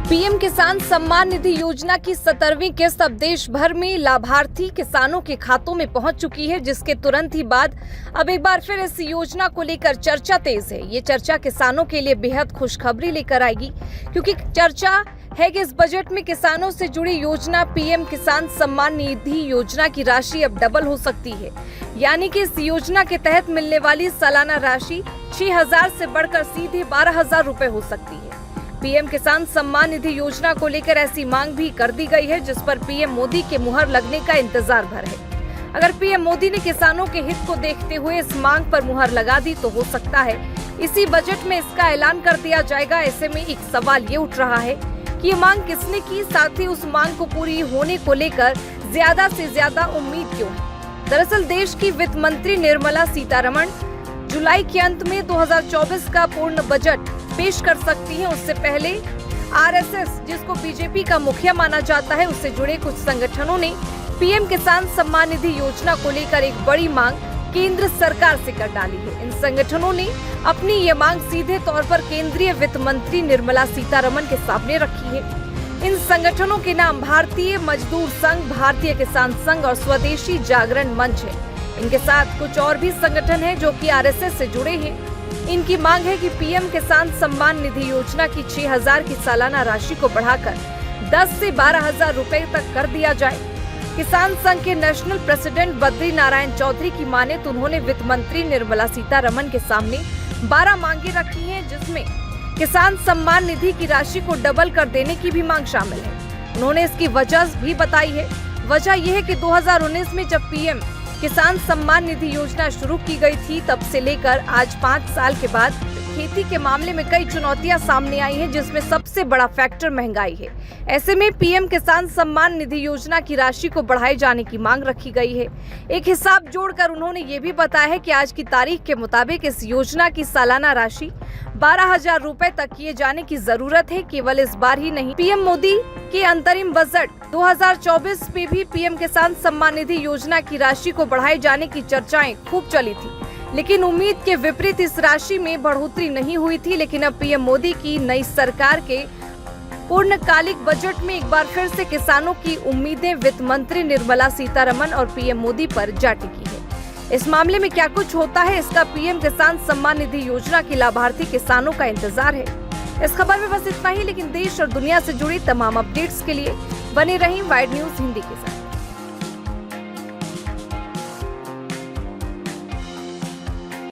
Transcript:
PM किसान सम्मान निधि योजना की 17वीं किस्त अब देश भर में लाभार्थी किसानों के खातों में पहुंच चुकी है, जिसके तुरंत ही बाद अब एक बार फिर इस योजना को लेकर चर्चा तेज है। ये चर्चा किसानों के लिए बेहद खुशखबरी लेकर आएगी, क्योंकि चर्चा है कि इस बजट में किसानों से जुड़ी योजना पीएम किसान सम्मान निधि योजना की राशि अब डबल हो सकती है। यानी कि इस योजना के तहत मिलने वाली सालाना राशि 6,000 से बढ़कर सीधे 12,000 रुपए हो सकती है। पीएम किसान सम्मान निधि योजना को लेकर ऐसी मांग भी कर दी गई है, जिस पर पीएम मोदी के मुहर लगने का इंतजार भर है। अगर पीएम मोदी ने किसानों के हित को देखते हुए इस मांग पर मुहर लगा दी तो हो सकता है इसी बजट में इसका ऐलान कर दिया जाएगा। ऐसे में एक सवाल ये उठ रहा है कि ये मांग किसने की, साथ ही उस मांग को पूरी होने को लेकर ज्यादा से ज्यादा उम्मीद क्यों है। दरअसल देश की वित्त मंत्री निर्मला सीतारमण जुलाई के अंत में 2024 का पूर्ण बजट पेश कर सकती हैं। उससे पहले आरएसएस, जिसको बीजेपी का मुखिया माना जाता है, उससे जुड़े कुछ संगठनों ने पीएम किसान सम्मान निधि योजना को लेकर एक बड़ी मांग केंद्र सरकार से कर डाली है। इन संगठनों ने अपनी ये मांग सीधे तौर पर केंद्रीय वित्त मंत्री निर्मला सीतारमण के सामने रखी है। इन संगठनों के नाम भारतीय मजदूर संघ, भारतीय किसान संघ और स्वदेशी जागरण मंच है। इनके साथ कुछ और भी संगठन हैं जो कि आरएसएस से जुड़े हैं। इनकी मांग है कि पीएम किसान सम्मान निधि योजना की 6,000 की सालाना राशि को बढ़ाकर 10 से 12,000 रुपए तक कर दिया जाए। किसान संघ के नेशनल प्रेसिडेंट बद्री नारायण चौधरी की माने तो उन्होंने वित्त मंत्री निर्मला सीतारमण के सामने 12 मांगे रखी हैं, जिसमें किसान सम्मान निधि की राशि को डबल कर देने की भी मांग शामिल है। उन्होंने इसकी वजह भी बताई है। वजह यह है कि 2019 में जब पीएम किसान सम्मान निधि योजना शुरू की गई थी, तब से लेकर आज 5 साल के बाद खेती के मामले में कई चुनौतियां सामने आई हैं, जिसमें सबसे बड़ा फैक्टर महंगाई है। ऐसे में पीएम किसान सम्मान निधि योजना की राशि को बढ़ाए जाने की मांग रखी गई है। एक हिसाब जोड़कर उन्होंने ये भी बताया है कि आज की तारीख के मुताबिक इस योजना की सालाना राशि 12,000 रुपए तक किए जाने की जरूरत है। केवल इस बार ही नहीं, पीएम मोदी के अंतरिम बजट 2024 में भी पीएम किसान सम्मान निधि योजना की राशि को बढ़ाए जाने की चर्चाएं खूब चली थी, लेकिन उम्मीद के विपरीत इस राशि में बढ़ोतरी नहीं हुई थी। लेकिन अब पीएम मोदी की नई सरकार के पूर्णकालिक बजट में एक बार फिर से किसानों की उम्मीदें वित्त मंत्री निर्मला सीतारमण और पीएम मोदी पर जा टिकी है। इस मामले में क्या कुछ होता है, इसका पीएम किसान सम्मान निधि योजना के लाभार्थी किसानों का इंतजार है। इस खबर में बस इतना ही, लेकिन देश और दुनिया से जुड़ी तमाम अपडेट्स के लिए बने रहें वाइड न्यूज हिंदी के साथ।